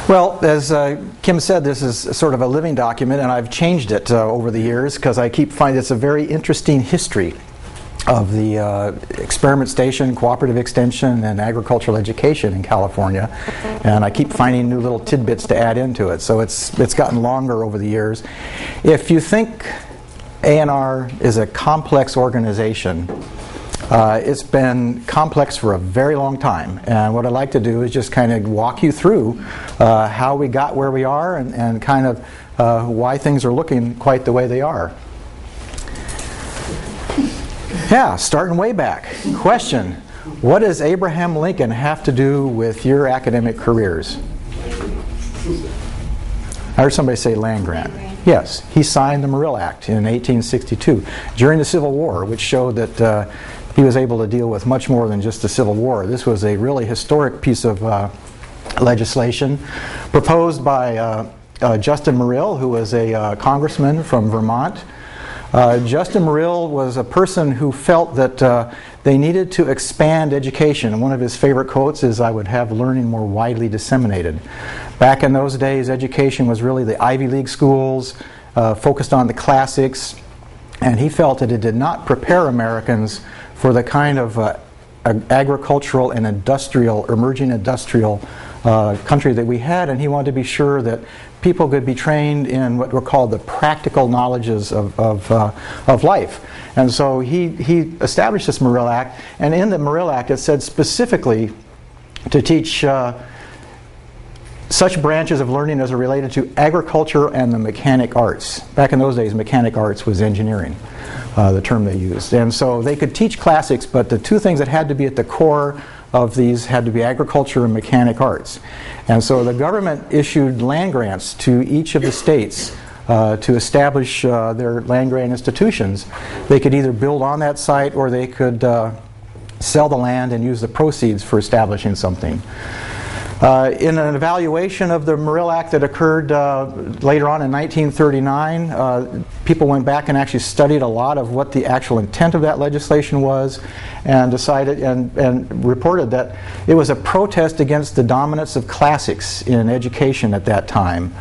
Well, as Kim said, this is sort of a living document, and I've changed it over the years because I keep finding it's a very interesting history of the experiment station, cooperative extension, and agricultural education in California, and I keep finding new little tidbits to add into it. So it's gotten longer over the years. If you think A&R is a complex organization, it's been complex for a very long time, and what I'd like to do is just kind of walk you through how we got where we are and kind of why things are looking quite the way they are. Yeah, starting way back. Question: what does Abraham Lincoln have to do with your academic careers? I heard somebody say land grant. Yes, he signed the Morrill Act in 1862 during the Civil War, which showed that he was able to deal with much more than just the Civil War. This was a really historic piece of legislation proposed by Justin Morrill, who was a congressman from Vermont. Justin Morrill was a person who felt that they needed to expand education, and one of his favorite quotes is, "I would have learning more widely disseminated." Back in those days, education was really the Ivy League schools, focused on the classics, and he felt that it did not prepare Americans for the kind of agricultural and emerging industrial country that we had, and he wanted to be sure that people could be trained in what were called the practical knowledges of life. And so he established this Morrill Act, and in the Morrill Act it said specifically to teach such branches of learning as are related to agriculture and the mechanic arts. Back in those days, mechanic arts was engineering, the term they used. And so they could teach classics, but the two things that had to be at the core of these had to be agriculture and mechanic arts. And so the government issued land grants to each of the states to establish their land grant institutions. They could either build on that site or they could sell the land and use the proceeds for establishing something. In an evaluation of the Morrill Act that occurred later on in 1939, people went back and actually studied a lot of what the actual intent of that legislation was, and decided and reported that it was a protest against the dominance of classics in education at that time.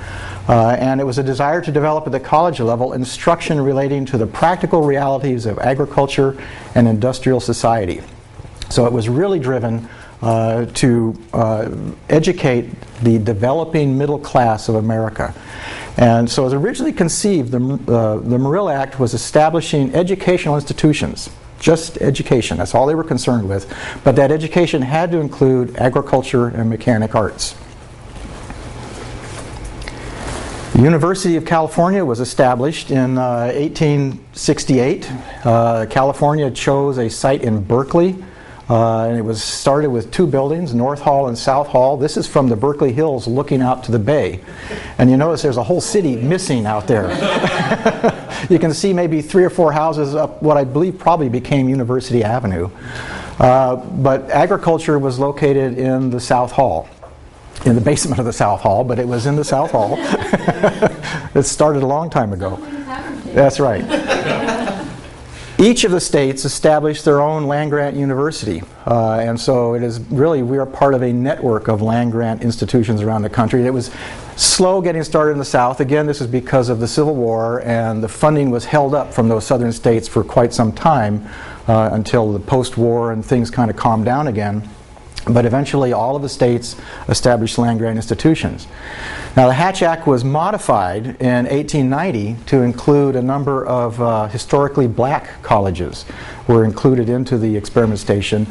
And it was a desire to develop at the college level instruction relating to the practical realities of agriculture and industrial society. So it was really driven to educate the developing middle class of America. And so as originally conceived, the Morrill Act was establishing educational institutions, just education, that's all they were concerned with, but that education had to include agriculture and mechanic arts. The University of California was established in 1868. California chose a site in Berkeley. And it was started with two buildings, North Hall and South Hall. This is from the Berkeley Hills looking out to the bay. And you notice there's a whole city missing out there. You can see maybe 3 or 4 houses up what I believe probably became University Avenue. But agriculture was located in the South Hall, in the basement of the South Hall, but it was in the South Hall. It started a long time ago. That's right. Each of the states established their own land-grant university, and so it is really, we are part of a network of land-grant institutions around the country. It was slow getting started in the South. Again, this is because of the Civil War, and the funding was held up from those southern states for quite some time until the post-war and things kind of calmed down again. But eventually all of the states established land-grant institutions. Now the Hatch Act was modified in 1890 to include a number of historically black colleges were included into the experiment station.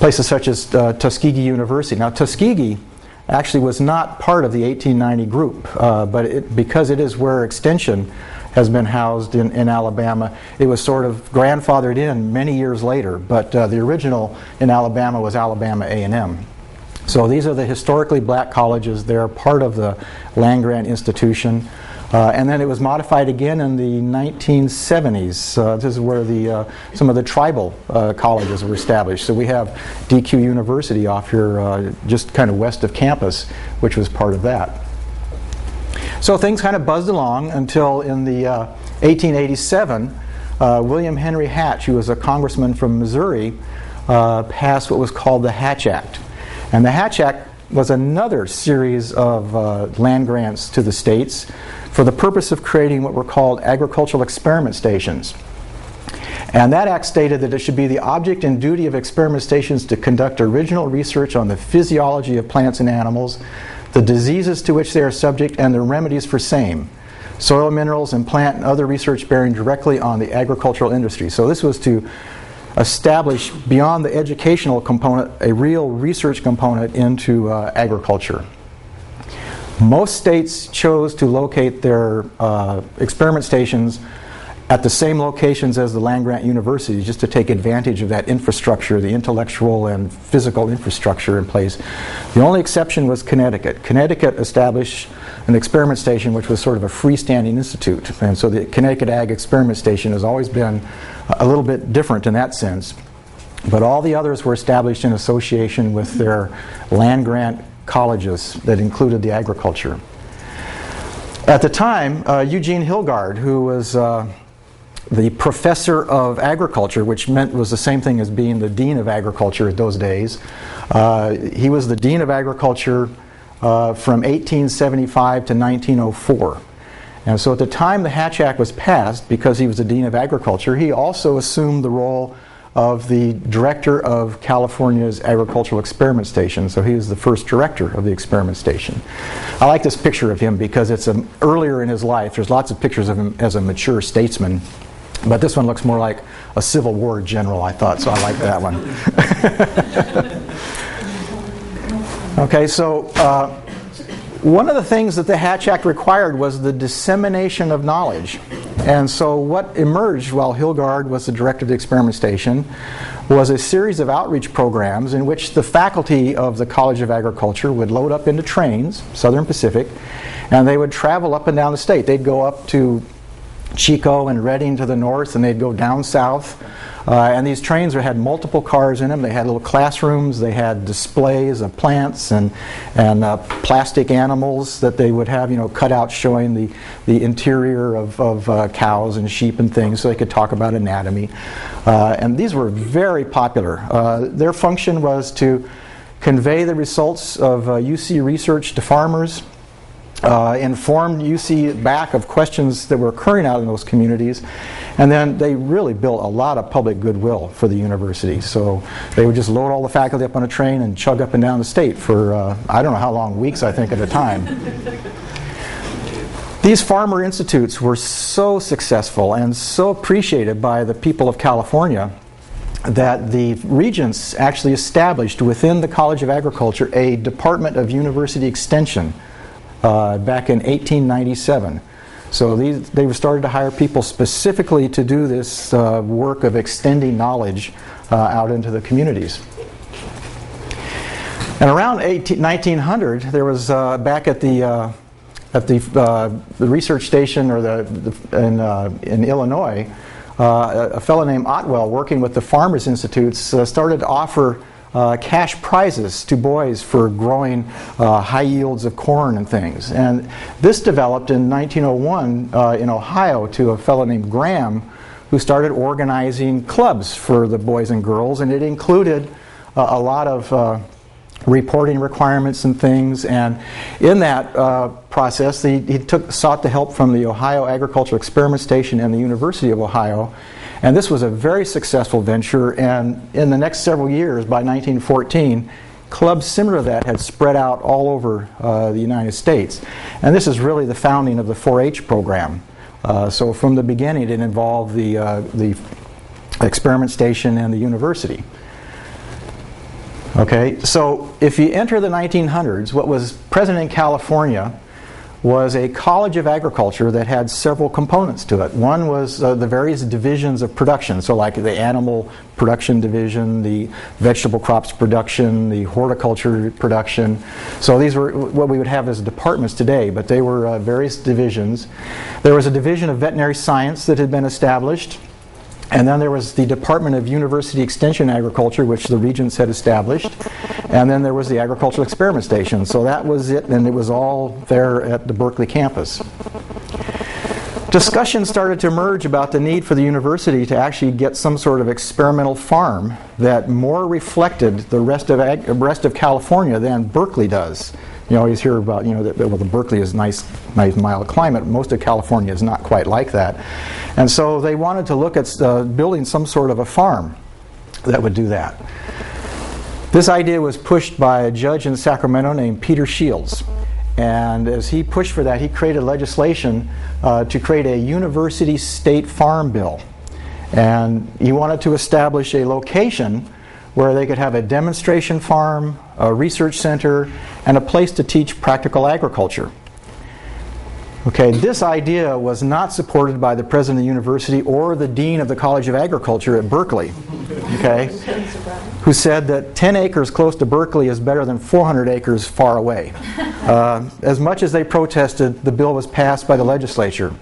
Places such as Tuskegee University. Now Tuskegee actually was not part of the 1890 group, but because it is where extension has been housed in Alabama, it was sort of grandfathered in many years later, but the original in Alabama was Alabama A&M. So these are the historically black colleges. They're part of the land-grant institution. And then it was modified again in the 1970s. This is where some of the tribal colleges were established. So we have DQ University off here just kind of west of campus, which was part of that. So things kind of buzzed along until in the 1887, William Henry Hatch, who was a congressman from Missouri, passed what was called the Hatch Act. And the Hatch Act was another series of land grants to the states for the purpose of creating what were called agricultural experiment stations. And that act stated that it should be the object and duty of experiment stations to conduct original research on the physiology of plants and animals, the diseases to which they are subject, and the remedies for same, soil minerals, and plant and other research bearing directly on the agricultural industry. So this was to establish, beyond the educational component, a real research component into agriculture. Most states chose to locate their experiment stations at the same locations as the land-grant universities, just to take advantage of that infrastructure, the intellectual and physical infrastructure in place. The only exception was Connecticut. Connecticut established an experiment station which was sort of a freestanding institute, and so the Connecticut Ag Experiment Station has always been a little bit different in that sense. But all the others were established in association with their land-grant colleges that included the agriculture. At the time, Eugene Hilgard, who was the professor of agriculture, which was the same thing as being the dean of agriculture at those days. He was the dean of agriculture from 1875 to 1904. And so at the time the Hatch Act was passed, because he was the dean of agriculture, he also assumed the role of the director of California's agricultural experiment station. So he was the first director of the experiment station. I like this picture of him because it's earlier in his life. There's lots of pictures of him as a mature statesman, but this one looks more like a Civil War general, I thought, so I like that one. Okay, so one of the things that the Hatch Act required was the dissemination of knowledge. And so what emerged while Hilgard was the director of the experiment station was a series of outreach programs in which the faculty of the College of Agriculture would load up into trains, Southern Pacific, and they would travel up and down the state. They'd go up to Chico and Redding to the north, and they'd go down south. And these trains had multiple cars in them. They had little classrooms. They had displays of plants and plastic animals that they would have, cut out showing the interior of cows and sheep and things, so they could talk about anatomy. And these were very popular. Their function was to convey the results of UC research to farmers, informed UC back of questions that were occurring out in those communities, and then they really built a lot of public goodwill for the university. So they would just load all the faculty up on a train and chug up and down the state for I don't know how long, weeks I think at a time. These farmer institutes were so successful and so appreciated by the people of California that the regents actually established within the College of Agriculture a Department of University Extension back in 1897. So they started to hire people specifically to do this work of extending knowledge out into the communities. And around 1900, there was back at the research station in Illinois, a fellow named Otwell, working with the Farmers Institutes, started to offer cash prizes to boys for growing high yields of corn and things. And this developed in 1901 in Ohio to a fellow named Graham, who started organizing clubs for the boys and girls, and it included a lot of reporting requirements and things. And in that process, he sought the help from the Ohio Agricultural Experiment Station and the University of Ohio. And this was a very successful venture, and in the next several years, by 1914, clubs similar to that had spread out all over the United States. And this is really the founding of the 4-H program. So from the beginning, it involved the experiment station and the university. Okay, so if you enter the 1900s, what was present in California was a College of Agriculture that had several components to it. One was the various divisions of production, so like the animal production division, the vegetable crops production, the horticulture production. So these were what we would have as departments today, but they were various divisions. There was a division of veterinary science that had been established. And then there was the Department of University Extension Agriculture, which the regents had established. And then there was the Agricultural Experiment Station. So that was it, and it was all there at the Berkeley campus. Discussion started to emerge about the need for the university to actually get some sort of experimental farm that more reflected the rest of California than Berkeley does. You always hear about, that well, the Berkeley is nice mild climate. Most of California is not quite like that. And so they wanted to look at building some sort of a farm that would do that. This idea was pushed by a judge in Sacramento named Peter Shields. And as he pushed for that, he created legislation to create a university state farm bill. And he wanted to establish a location where they could have a demonstration farm, a research center, and a place to teach practical agriculture. Okay, this idea was not supported by the president of the university or the dean of the College of Agriculture at Berkeley, okay, who said that 10 acres close to Berkeley is better than 400 acres far away. As much as they protested, the bill was passed by the legislature.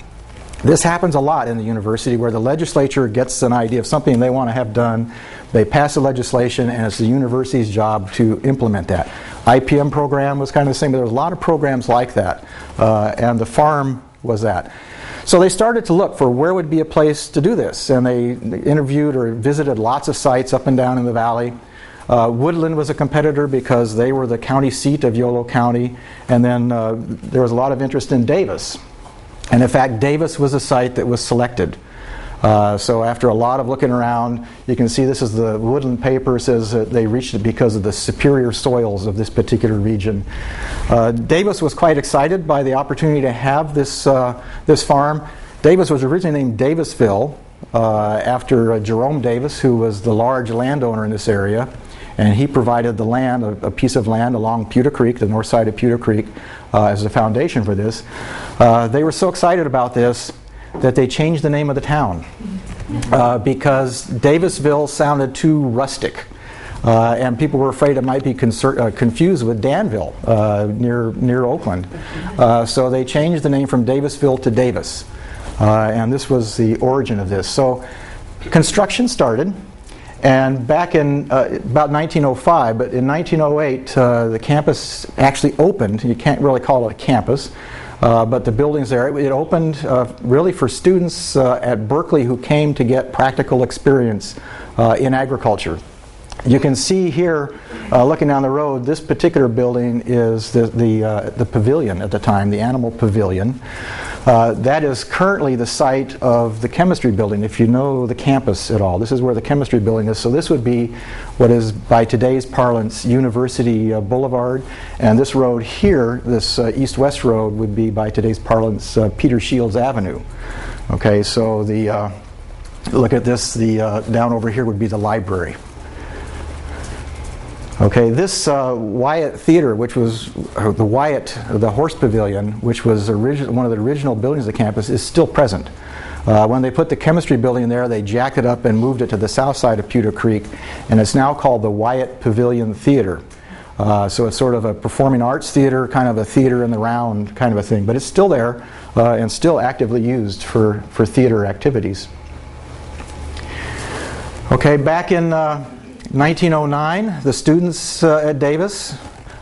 This happens a lot in the university where the legislature gets an idea of something they want to have done, they pass the legislation, and it's the university's job to implement that. IPM program was kind of the same, but there was a lot of programs like that, and the farm was that. So they started to look for where would be a place to do this, and they interviewed or visited lots of sites up and down in the valley. Woodland was a competitor because they were the county seat of Yolo County, and then there was a lot of interest in Davis. And in fact, Davis was a site that was selected. So after a lot of looking around, you can see this is the Woodland paper, says that they reached it because of the superior soils of this particular region. Davis was quite excited by the opportunity to have this farm. Davis was originally named Davisville after Jerome Davis, who was the large landowner in this area. And he provided the land, a piece of land along Pewter Creek, the north side of Pewter Creek, as a foundation for this. They were so excited about this that they changed the name of the town because Davisville sounded too rustic. And people were afraid it might be confused with Danville near Oakland. So they changed the name from Davisville to Davis. And this was the origin of this. So construction started. And back in about 1905, but in 1908, the campus actually opened. You can't really call it a campus, but the building's there. It opened really for students at Berkeley who came to get practical experience in agriculture. You can see here, looking down the road, this particular building is the pavilion at the time, the animal pavilion. That is currently the site of the chemistry building, if you know the campus at all. This is where the chemistry building is. So this would be what is, by today's parlance, University Boulevard. And this road here, this east-west road, would be, by today's parlance, Peter Shields Avenue. Okay, so look at this, down over here would be the library. Okay, this Wyatt Theater, which was the Horse Pavilion, which was one of the original buildings of the campus, is still present. When they put the chemistry building there, they jacked it up and moved it to the south side of Pewter Creek, and it's now called the Wyatt Pavilion Theater. So it's sort of a performing arts theater, kind of a theater in the round kind of a thing, but it's still there and still actively used for theater activities. Okay, back in 1909, the students at Davis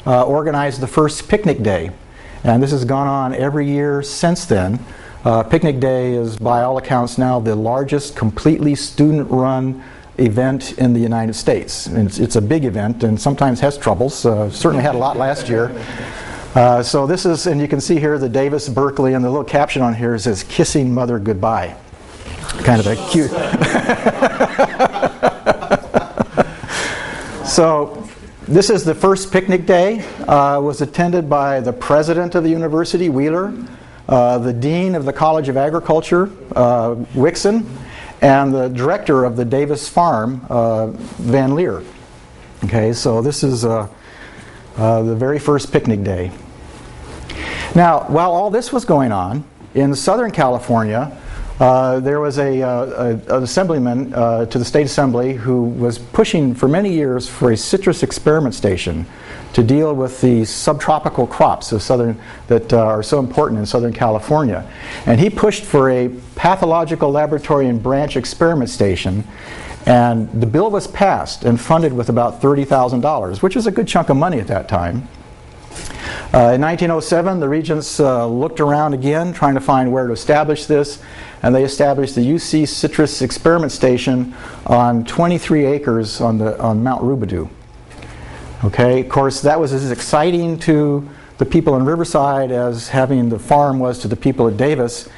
organized the first picnic day, and this has gone on every year since then. Picnic Day is, by all accounts now, the largest completely student-run event in the United States. And it's a big event and sometimes has troubles. Certainly had a lot last year. So this is, and you can see here the Davis Berkeley, and the little caption on here says, "Kissing Mother Goodbye." Kind of a cute... So this is the first picnic day. Was attended by the president of the university, Wheeler, the dean of the College of Agriculture, Wixon, and the director of the Davis Farm, Van Leer. Okay, so this is the very first picnic day. Now, while all this was going on, in Southern California, there was an assemblyman to the state assembly who was pushing for many years for a citrus experiment station to deal with the subtropical crops of that are so important in Southern California. And he pushed for a pathological laboratory and branch experiment station, and the bill was passed and funded with about $30,000, which is a good chunk of money at that time. In 1907, the regents looked around again, trying to find where to establish this, and they established the UC Citrus Experiment Station on 23 acres on Mount Rubidoux. Okay, of course, that was as exciting to the people in Riverside as having the farm was to the people at Davis.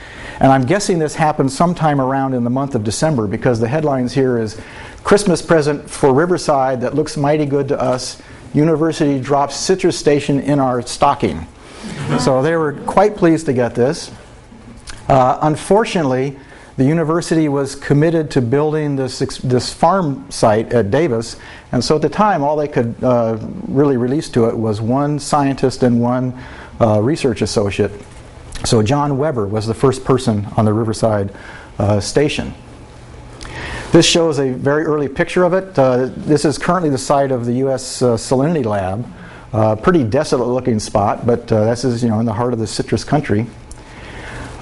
And I'm guessing this happened sometime around in the month of December, because the headlines here is Christmas present for Riverside that looks mighty good to us. University drops citrus station in our stocking. So they were quite pleased to get this. Unfortunately, the university was committed to building this farm site at Davis, and so at the time all they could really release to it was one scientist and one research associate. So John Weber was the first person on the Riverside station. This shows a very early picture of it. This is currently the site of the U.S. Salinity Lab. Pretty desolate looking spot, but this is, in the heart of the citrus country.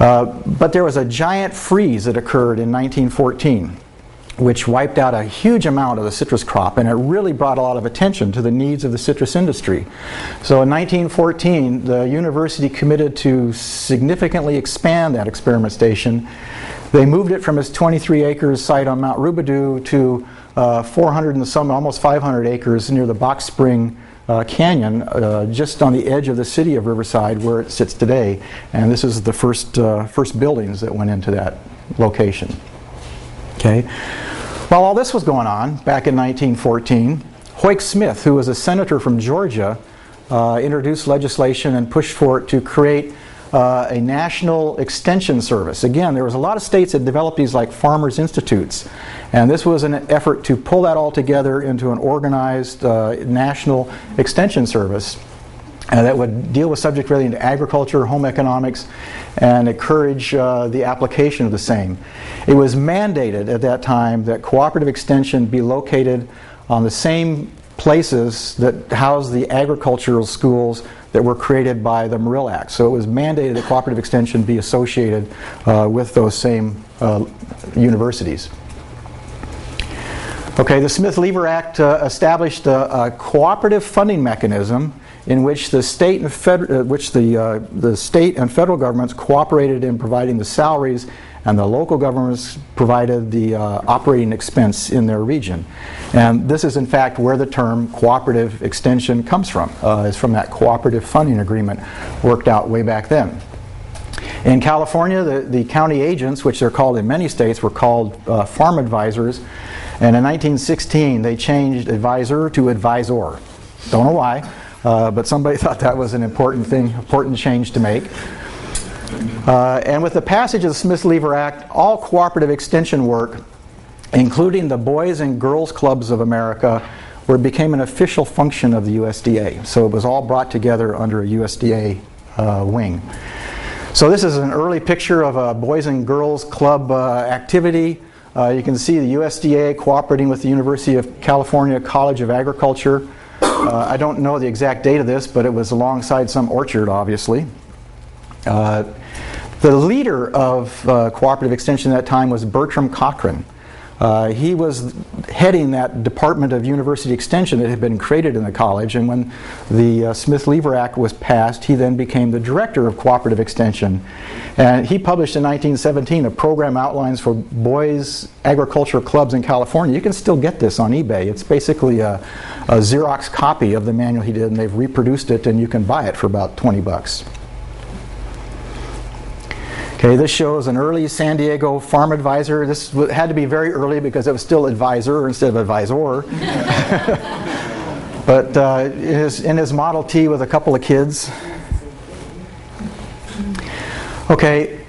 But there was a giant freeze that occurred in 1914, which wiped out a huge amount of the citrus crop, and it really brought a lot of attention to the needs of the citrus industry. So in 1914, the university committed to significantly expand that experiment station. They moved it from its 23 acres site on Mount Rubidoux to 400 and some, almost 500 acres near the Box Spring Canyon, just on the edge of the city of Riverside where it sits today. And this is the first buildings that went into that location. Okay. While all this was going on, back in 1914, Hoyt Smith, who was a senator from Georgia, introduced legislation and pushed for it to create a national extension service. Again, there was a lot of states that developed these like farmers' institutes, and this was an effort to pull that all together into an organized national extension service that would deal with subjects relating to agriculture, home economics, and encourage the application of the same. It was mandated at that time that cooperative extension be located on the same places that house the agricultural schools that were created by the Morrill Act. So it was mandated that cooperative extension be associated with those same universities. Okay, the Smith-Lever Act established a cooperative funding mechanism in which the state and the state and federal governments cooperated in providing the salaries, and the local governments provided the operating expense in their region. And this is in fact where the term cooperative extension comes from. It's from that cooperative funding agreement worked out way back then. In California, the county agents, which they're called in many states, were called farm advisors. And in 1916, they changed advisor to advisor. Don't know why, but somebody thought that was an important change to make. And with the passage of the Smith-Lever Act, all cooperative extension work, including the Boys and Girls Clubs of America, became an official function of the USDA. So it was all brought together under a USDA wing. So this is an early picture of a Boys and Girls Club activity. You can see the USDA cooperating with the University of California College of Agriculture. I don't know the exact date of this, but it was alongside some orchard, obviously. The leader of cooperative extension at that time was Bertram Cochran. He was heading that Department of University Extension that had been created in the college, and when the Smith-Lever Act was passed, he then became the director of cooperative extension. And he published in 1917 a program outlines for boys' agricultural clubs in California. You can still get this on eBay. It's basically a Xerox copy of the manual he did, and they've reproduced it, and you can buy it for about 20 bucks. Okay, this shows an early San Diego farm advisor. This had to be very early because it was still advisor instead of advisor. But in his Model T with a couple of kids. Okay,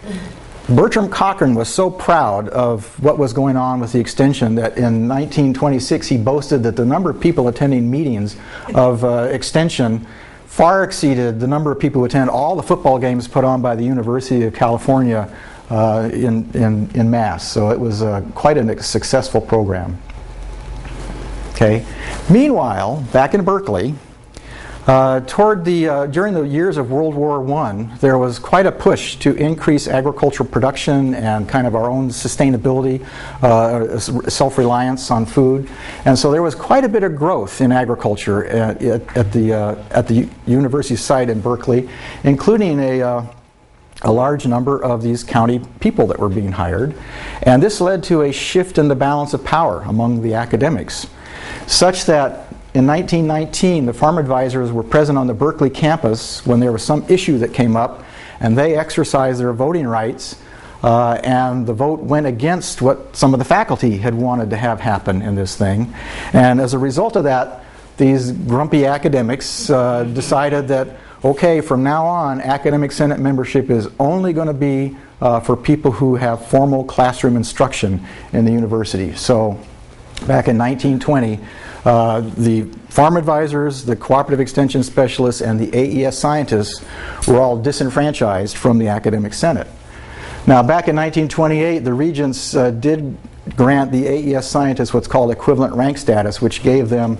Bertram Cochran was so proud of what was going on with the extension that in 1926 he boasted that the number of people attending meetings of extension far exceeded the number of people who attend all the football games put on by the University of California in mass. So it was quite a successful program. Okay. Meanwhile, back in Berkeley, During the years of World War I, there was quite a push to increase agricultural production and kind of our own sustainability, self-reliance on food. And so there was quite a bit of growth in agriculture at the university site in Berkeley, including a large number of these county people that were being hired. And this led to a shift in the balance of power among the academics, such that in 1919, the farm advisors were present on the Berkeley campus when there was some issue that came up, and they exercised their voting rights, and the vote went against what some of the faculty had wanted to have happen in this thing. And as a result of that, these grumpy academics decided that, okay, from now on, academic senate membership is only going to be for people who have formal classroom instruction in the university. So back in 1920, the farm advisors, the cooperative extension specialists, and the AES scientists were all disenfranchised from the academic senate. Now, back in 1928, the regents did grant the AES scientists what's called equivalent rank status, which gave them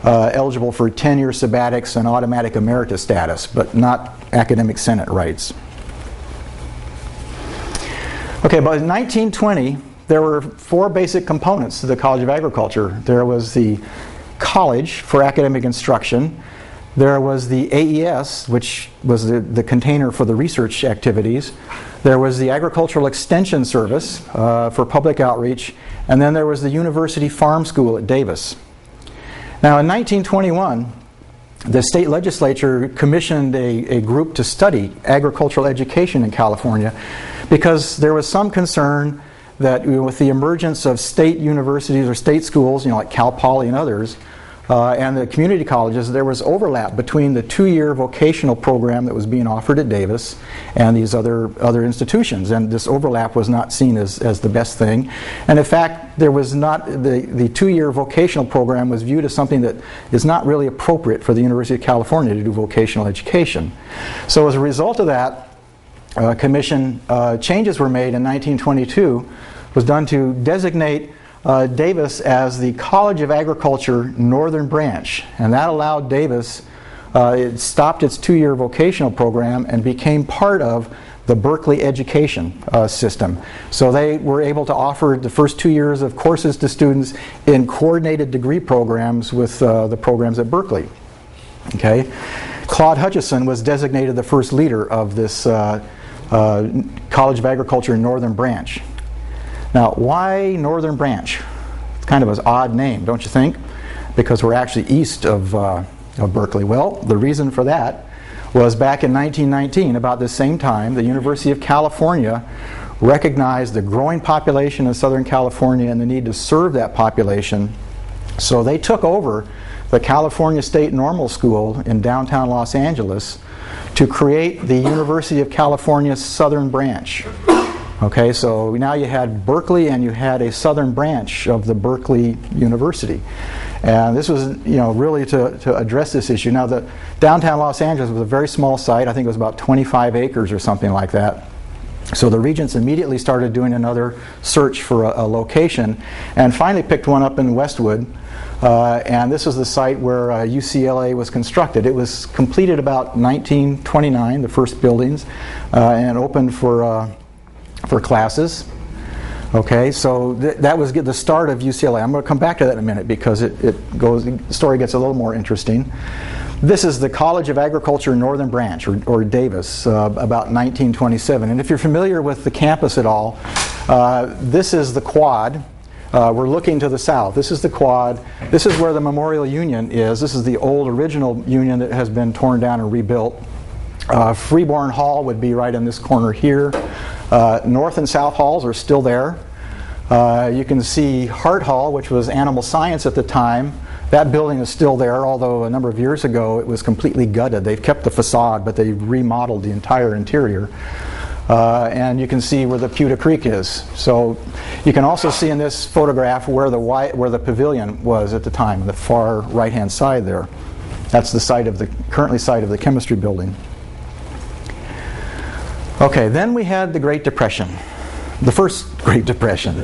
eligible for 10-year sabbatics and automatic emeritus status, but not academic senate rights. Okay, by 1920, there were four basic components to the College of Agriculture. There was the College for Academic Instruction. There was the AES, which was the container for the research activities. There was the Agricultural Extension Service for public outreach. And then there was the University Farm School at Davis. Now in 1921, the state legislature commissioned a group to study agricultural education in California because there was some concern that with the emergence of state universities or state schools, like Cal Poly and others, and the community colleges, there was overlap between the two-year vocational program that was being offered at Davis and these other institutions. And this overlap was not seen as the best thing. And in fact, there was not, the two-year vocational program was viewed as something that is not really appropriate for the University of California to do vocational education. So as a result of that, commission changes were made in 1922, was done to designate Davis as the College of Agriculture Northern Branch, and that allowed Davis, it stopped its two-year vocational program and became part of the Berkeley education system. So they were able to offer the first 2 years of courses to students in coordinated degree programs with the programs at Berkeley. Okay, Claude Hutchison was designated the first leader of this College of Agriculture Northern Branch. Now, why Northern Branch? It's kind of an odd name, don't you think? Because we're actually east of Berkeley. Well, the reason for that was back in 1919, about the same time, the University of California recognized the growing population of Southern California and the need to serve that population. So they took over the California State Normal School in downtown Los Angeles to create the University of California Southern Branch. Okay, so now you had Berkeley and you had a southern branch of the Berkeley University. And this was, really to address this issue. Now, the downtown Los Angeles was a very small site. I think it was about 25 acres or something like that. So the regents immediately started doing another search for a location and finally picked one up in Westwood. And this is the site where UCLA was constructed. It was completed about 1929, the first buildings, and opened for classes. Okay, so that was the start of UCLA. I'm going to come back to that in a minute because the story gets a little more interesting. This is the College of Agriculture Northern Branch, or Davis, about 1927. And if you're familiar with the campus at all, this is the quad. We're looking to the south. This is the quad. This is where the Memorial Union is. This is the old original union that has been torn down and rebuilt. Freeborn Hall would be right in this corner here. North and South Halls are still there. You can see Hart Hall, which was animal science at the time. That building is still there, although a number of years ago it was completely gutted. They've kept the facade, but they remodeled the entire interior. And you can see where the Pewter Creek is. So you can also see in this photograph where the pavilion was at the time, on the far right-hand side there. That's the site of currently site of the chemistry building. Okay, then we had the Great Depression, the first Great Depression.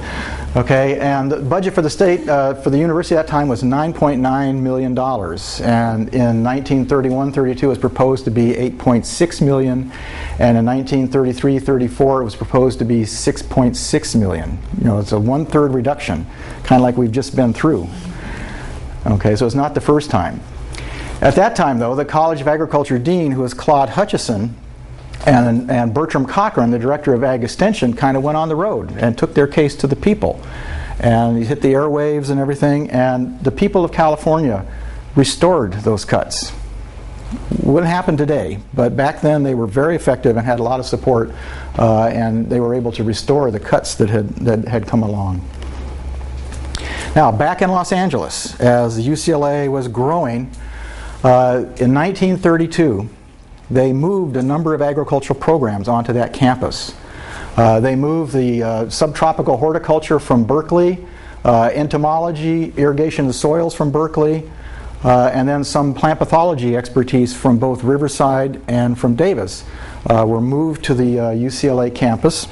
Okay, and the budget for the state, for the university at that time was $9.9 million. And in 1931-32 it was proposed to be $8.6 million. And in 1933-34 it was proposed to be $6.6 million. You know, it's a 1/3 reduction, kind of like we've just been through. Okay, so it's not the first time. At that time, though, the College of Agriculture dean, who was Claude Hutchison, and Bertram Cochran, the director of Ag Extension, kind of went on the road and took their case to the people. And he hit the airwaves and everything, and the people of California restored those cuts. Wouldn't happen today, but back then they were very effective and had a lot of support, and they were able to restore the cuts that had come along. Now, back in Los Angeles, as UCLA was growing, in 1932, they moved a number of agricultural programs onto that campus. They moved the subtropical horticulture from Berkeley, entomology, irrigation of soils from Berkeley, and then some plant pathology expertise from both Riverside and from Davis were moved to the UCLA campus.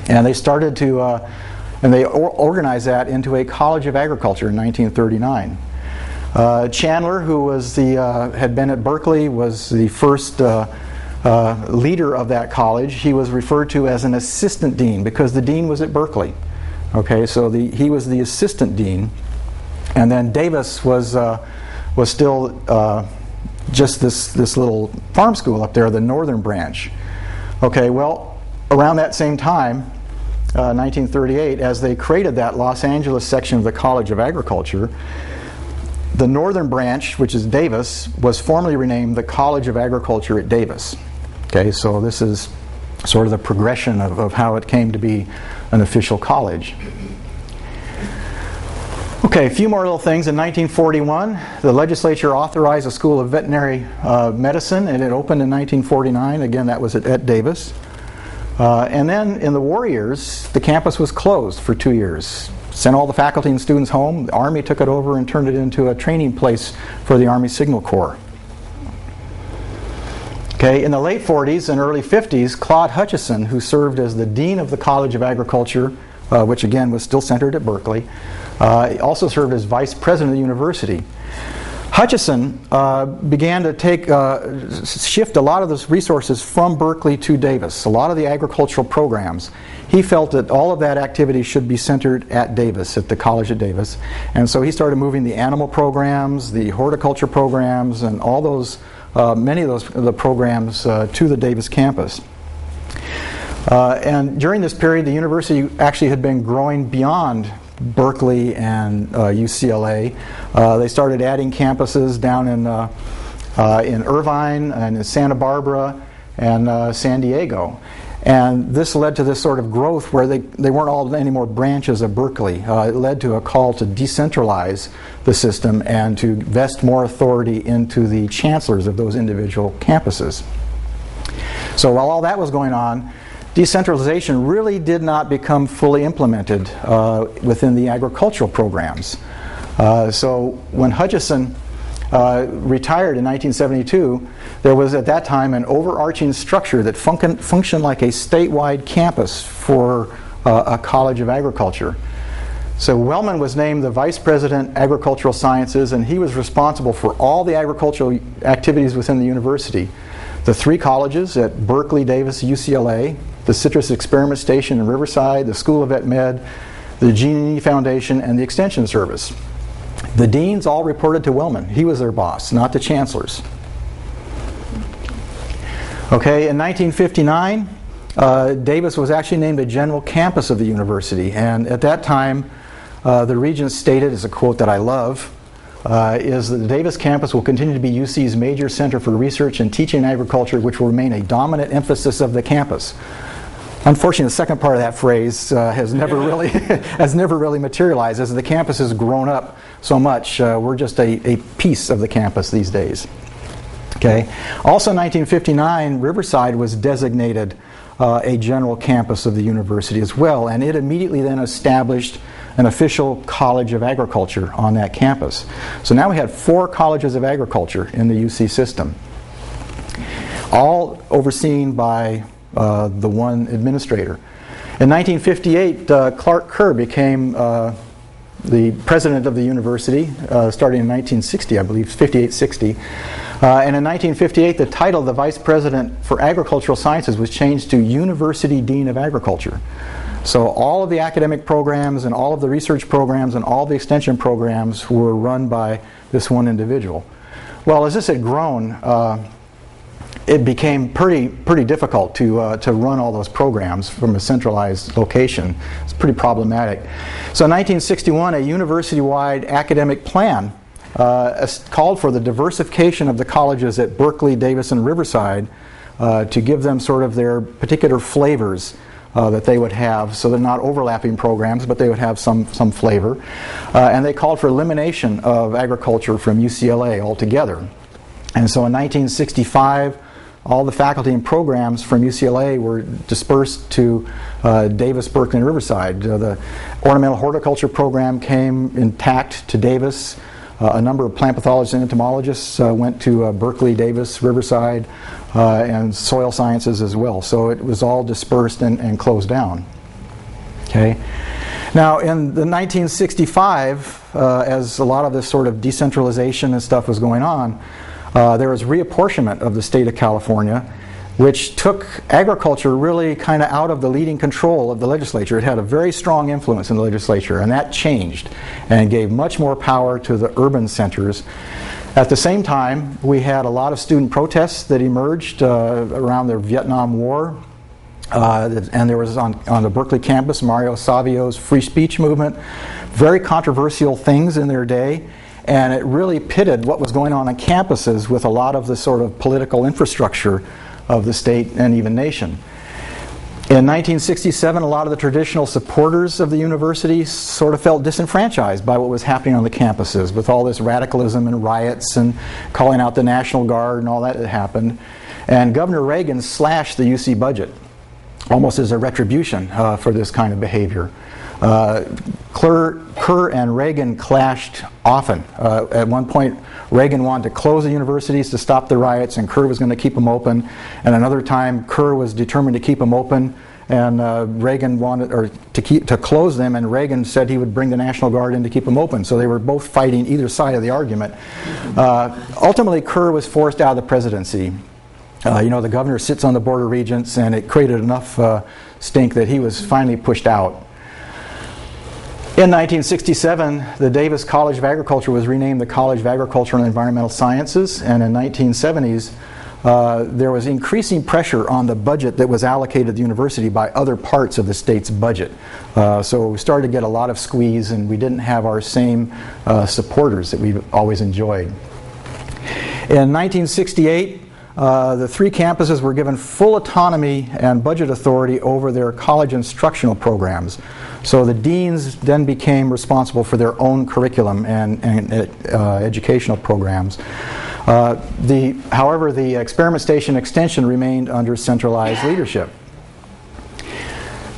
And they started to, organized that into a College of Agriculture in 1939. Chandler, who was had been at Berkeley, was the first leader of that college. He was referred to as an assistant dean because the dean was at Berkeley. Okay, so he was the assistant dean, and then Davis was still just this little farm school up there, the northern branch. Okay, well, around that same time, 1938, as they created that Los Angeles section of the College of Agriculture, the northern branch, which is Davis, was formally renamed the College of Agriculture at Davis. Okay, so this is sort of the progression of how it came to be an official college. Okay, a few more little things. In 1941, the legislature authorized a school of veterinary medicine, and it opened in 1949. Again, that was at Davis. And then in the war years, the campus was closed for 2 years. Sent all the faculty and students home. The Army took it over and turned it into a training place for the Army Signal Corps. Okay, in the late 40s and early 50s, Claude Hutchison, who served as the dean of the College of Agriculture, which again was still centered at Berkeley, also served as vice president of the university. Hutchison began to shift a lot of those resources from Berkeley to Davis, a lot of the agricultural programs. He felt that all of that activity should be centered at Davis, at the College at Davis. And so he started moving the animal programs, the horticulture programs, and all those, many of the programs to the Davis campus. And during this period, the university actually had been growing beyond Berkeley and UCLA. They started adding campuses down in Irvine and in Santa Barbara and San Diego. And this led to this sort of growth where they weren't all anymore branches of Berkeley. It led to a call to decentralize the system and to vest more authority into the chancellors of those individual campuses. So while all that was going on, decentralization really did not become fully implemented within the agricultural programs. So when Hutchison retired in 1972, there was at that time an overarching structure that functioned like a statewide campus for a College of Agriculture. So Wellman was named the Vice President Agricultural Sciences, and he was responsible for all the agricultural activities within the university. The 3 colleges at Berkeley, Davis, UCLA, the Citrus Experiment Station in Riverside, the School of Vet Med, the Gene Foundation, and the Extension Service. The deans all reported to Wellman. He was their boss, not the chancellors. Okay, in 1959, Davis was actually named a general campus of the university, and at that time, the regent stated, as a quote that I love, is that the Davis campus will continue to be UC's major center for research and teaching agriculture, which will remain a dominant emphasis of the campus. Unfortunately, the second part of that phrase has never really materialized. As the campus has grown up so much, we're just a piece of the campus these days. Okay. Also in 1959, Riverside was designated a general campus of the university as well, and it immediately then established an official College of Agriculture on that campus. So now we had 4 colleges of agriculture in the UC system, all overseen by the one administrator. In 1958, Clark Kerr became the president of the university, starting in 1960, I believe, 58-60. And in 1958, the title of the vice president for agricultural sciences was changed to University Dean of Agriculture. So all of the academic programs and all of the research programs and all the extension programs were run by this one individual. Well, as this had grown, it became pretty difficult to run all those programs from a centralized location. It's pretty problematic. So in 1961, a university-wide academic plan called for the diversification of the colleges at Berkeley, Davis, and Riverside to give them sort of their particular flavors that they would have. So they're not overlapping programs, but they would have some flavor. And they called for elimination of agriculture from UCLA altogether. And so in 1965, all the faculty and programs from UCLA were dispersed to Davis, Berkeley, and Riverside. The ornamental horticulture program came intact to Davis. A number of plant pathologists and entomologists went to Berkeley, Davis, Riverside, and soil sciences as well. So it was all dispersed and closed down. Okay. Now in the 1965, as a lot of this sort of decentralization and stuff was going on, there was reapportionment of the state of California, which took agriculture really kind of out of the leading control of the legislature. It had a very strong influence in the legislature, and that changed and gave much more power to the urban centers. At the same time, we had a lot of student protests that emerged around the Vietnam War. And there was on the Berkeley campus, Mario Savio's free speech movement, very controversial things in their day. And it really pitted what was going on campuses with a lot of the sort of political infrastructure of the state and even nation. In 1967, a lot of the traditional supporters of the university sort of felt disenfranchised by what was happening on the campuses with all this radicalism and riots and calling out the National Guard and all that happened. And Governor Reagan slashed the UC budget almost as a retribution for this kind of behavior. Kerr and Reagan clashed often. At one point, Reagan wanted to close the universities to stop the riots, and Kerr was going to keep them open. And another time, Kerr was determined to keep them open, and Reagan wanted to close them, and Reagan said he would bring the National Guard in to keep them open. So they were both fighting either side of the argument. Ultimately, Kerr was forced out of the presidency. The governor sits on the Board of Regents, and it created enough stink that he was finally pushed out. In 1967, the Davis College of Agriculture was renamed the College of Agricultural and Environmental Sciences, and in 1970s, there was increasing pressure on the budget that was allocated to the university by other parts of the state's budget. So we started to get a lot of squeeze, and we didn't have our same supporters that we've always enjoyed. In 1968, the three campuses were given full autonomy and budget authority over their college instructional programs. So the deans then became responsible for their own curriculum and educational programs. However, the Experiment Station Extension remained under centralized leadership.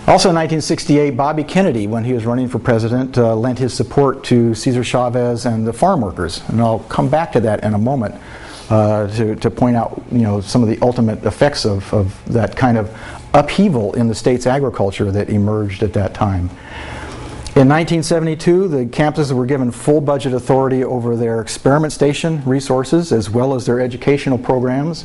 Also in 1968, Bobby Kennedy, when he was running for president, lent his support to Cesar Chavez and the farm workers. And I'll come back to that in a moment. To point out, some of the ultimate effects of that kind of upheaval in the state's agriculture that emerged at that time. In 1972, the campuses were given full budget authority over their experiment station resources as well as their educational programs.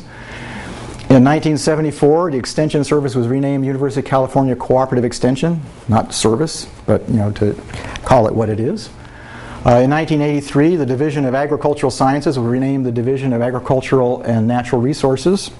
In 1974, the Extension Service was renamed University of California Cooperative Extension, not service, but to call it what it is. In 1983, the Division of Agricultural Sciences was renamed the Division of Agricultural and Natural Resources.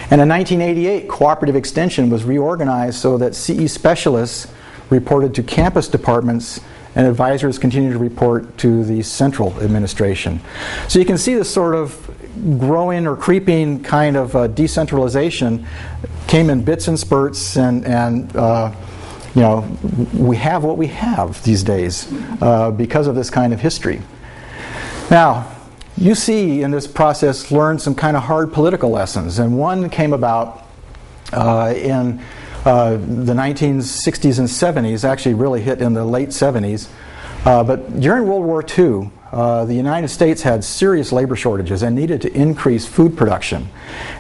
And in 1988, Cooperative Extension was reorganized so that CE specialists reported to campus departments and advisors continued to report to the central administration. So you can see this sort of growing or creeping kind of decentralization came in bits and spurts, and we have what we have these days because of this kind of history. Now, UC in this process learned some kind of hard political lessons, and one came about in the 1960s and 70s, actually really hit in the late 70s. But during World War II, the United States had serious labor shortages and needed to increase food production.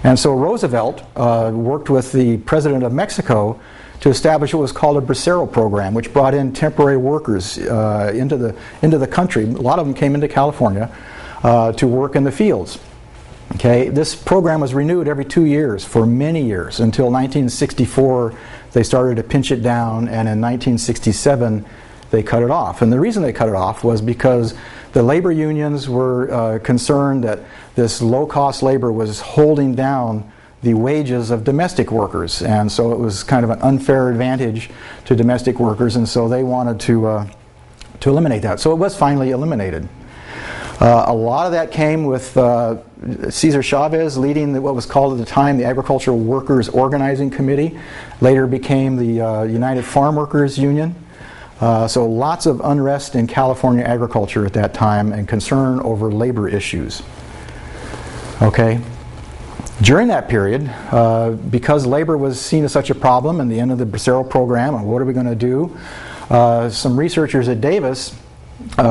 And so Roosevelt worked with the President of Mexico to establish what was called a Bracero program, which brought in temporary workers into the country. A lot of them came into California to work in the fields. Okay, this program was renewed every 2 years for many years until 1964. They started to pinch it down, and in 1967 they cut it off. And the reason they cut it off was because the labor unions were concerned that this low-cost labor was holding down the wages of domestic workers, and so it was kind of an unfair advantage to domestic workers, and so they wanted to eliminate that. So it was finally eliminated. A lot of that came with Cesar Chavez leading what was called at the time the Agricultural Workers Organizing Committee. Later became the United Farm Workers Union. So lots of unrest in California agriculture at that time and concern over labor issues. Okay. During that period, because labor was seen as such a problem and the end of the Bracero program, and what are we going to do, some researchers at Davis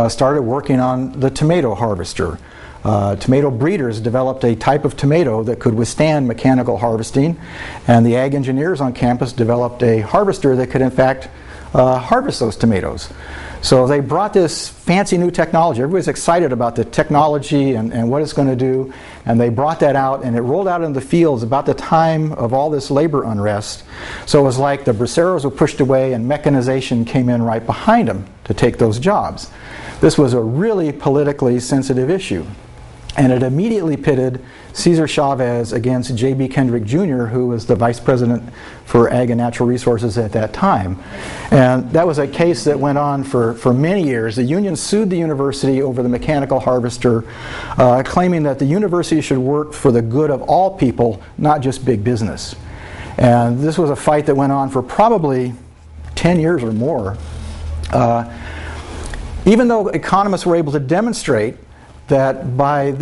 started working on the tomato harvester. Tomato breeders developed a type of tomato that could withstand mechanical harvesting, and the ag engineers on campus developed a harvester that could in fact harvest those tomatoes. So they brought this fancy new technology. Everybody's excited about the technology and what it's going to do, and they brought that out, and it rolled out in the fields about the time of all this labor unrest. So it was like the braceros were pushed away and mechanization came in right behind them to take those jobs. This was a really politically sensitive issue, and it immediately pitted Cesar Chavez against J.B. Kendrick Jr., who was the vice president for Ag and Natural Resources at that time. And that was a case that went on for many years. The union sued the university over the mechanical harvester, claiming that the university should work for the good of all people, not just big business. And this was a fight that went on for probably 10 years or more. Even though economists were able to demonstrate that by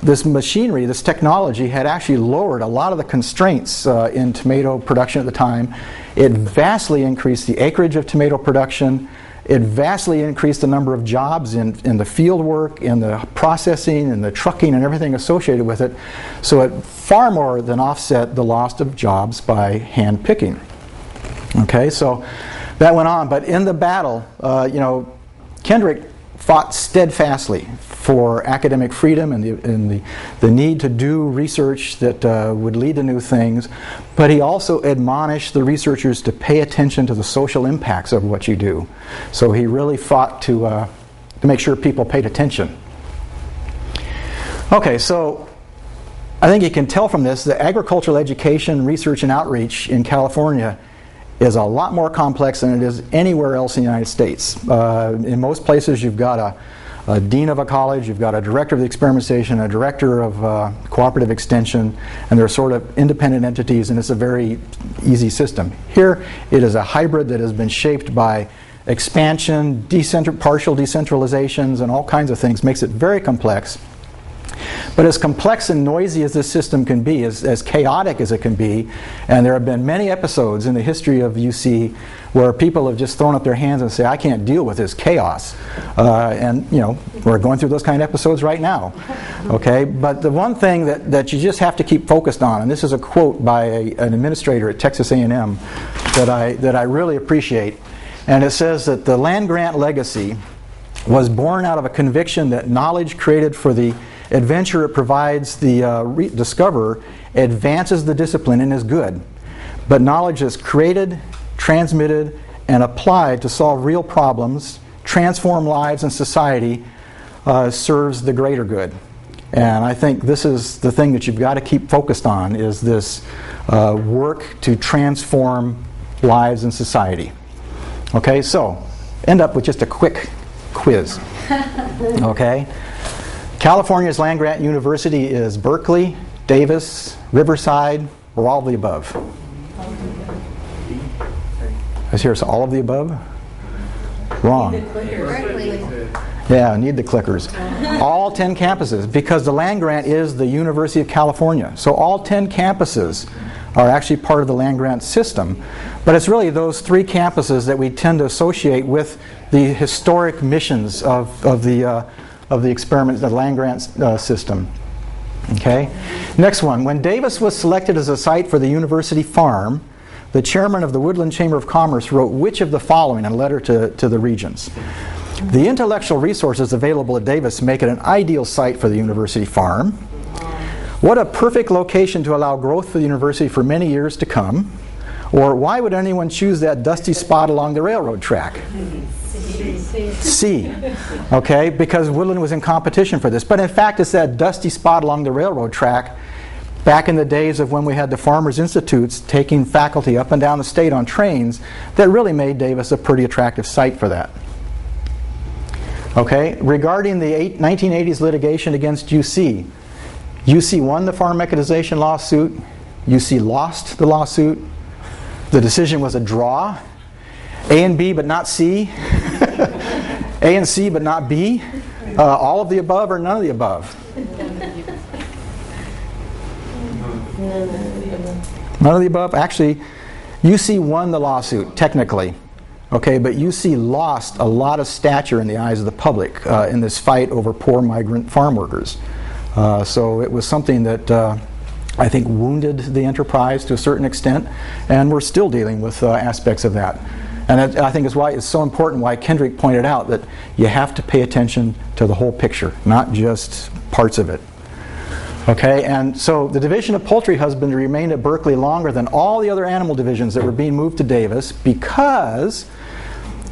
this machinery, this technology had actually lowered a lot of the constraints in tomato production at the time. It vastly increased the acreage of tomato production. It vastly increased the number of jobs in the field work, in the processing, and the trucking, and everything associated with it. So it far more than offset the loss of jobs by hand picking. Okay, so that went on. But in the battle, Kendrick fought steadfastly for academic freedom and the need to do research that would lead to new things, but he also admonished the researchers to pay attention to the social impacts of what you do. So he really fought to make sure people paid attention. Okay, so I think you can tell from this that agricultural education, research, and outreach in California is a lot more complex than it is anywhere else in the United States. In most places you've got a dean of a college, you've got a director of the experiment station, a director of cooperative extension, and they're sort of independent entities, and it's a very easy system. Here it is a hybrid that has been shaped by expansion, partial decentralizations, and all kinds of things. Makes it very complex. But as complex and noisy as this system can be, as chaotic as it can be, and there have been many episodes in the history of UC where people have just thrown up their hands and say, I can't deal with this chaos. And we're going through those kind of episodes right now. Okay, but the one thing that you just have to keep focused on, and this is a quote by an administrator at Texas A&M that I really appreciate, and it says that the land-grant legacy was born out of a conviction that knowledge created for the adventure it provides the discoverer advances the discipline and is good. But knowledge is created, transmitted, and applied to solve real problems, transform lives and society, serves the greater good. And I think this is the thing that you've got to keep focused on, is this work to transform lives and society. Okay, so end up with just a quick quiz. Okay? California's land-grant university is Berkeley, Davis, Riverside, or all of the above? I hear it's all of the above? Wrong. Yeah, need the clickers. All 10 campuses, because the land-grant is the University of California. So all 10 campuses are actually part of the land-grant system. But it's really those 3 campuses that we tend to associate with the historic missions of the experiment, the land-grant system. Okay. Next one. When Davis was selected as a site for the university farm, the chairman of the Woodland Chamber of Commerce wrote which of the following in a letter to the regents. The intellectual resources available at Davis make it an ideal site for the university farm. What a perfect location to allow growth for the university for many years to come. Or why would anyone choose that dusty spot along the railroad track? C. Okay, because Woodland was in competition for this. But in fact, it's that dusty spot along the railroad track back in the days of when we had the Farmers Institutes taking faculty up and down the state on trains that really made Davis a pretty attractive site for that. Okay, regarding the 1980s litigation against UC, UC won the farm mechanization lawsuit, UC lost the lawsuit, the decision was a draw, A and B but not C, A and C but not B, all of the above or none of the above? None of the above? Actually, UC won the lawsuit, technically. Okay, but UC lost a lot of stature in the eyes of the public in this fight over poor migrant farm workers. So it was something that I think wounded the enterprise to a certain extent, and we're still dealing with aspects of that. And that, I think, is why it's so important, why Kendrick pointed out that you have to pay attention to the whole picture, not just parts of it. Okay, and so the division of poultry husbandry remained at Berkeley longer than all the other animal divisions that were being moved to Davis because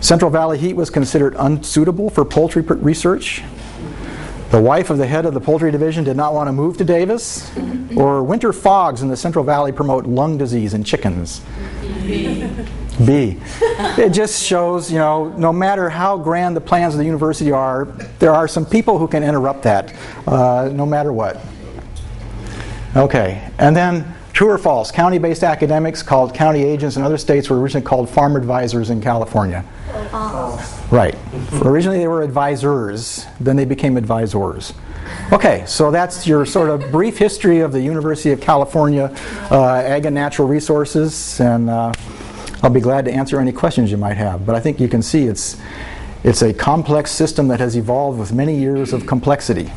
Central Valley heat was considered unsuitable for poultry research. The wife of the head of the poultry division did not want to move to Davis, or winter fogs in the Central Valley promote lung disease in chickens. B. It just shows, you know, no matter how grand the plans of the university are, there are some people who can interrupt that, no matter what. Okay, and then true or false, county-based academics called county agents in other states were originally called farm advisors in California. False. Right. Originally they were advisors, then they became advisors. Okay, so that's your sort of brief history of the University of California Ag and Natural Resources, and I'll be glad to answer any questions you might have. But I think you can see it's a complex system that has evolved with many years of complexity.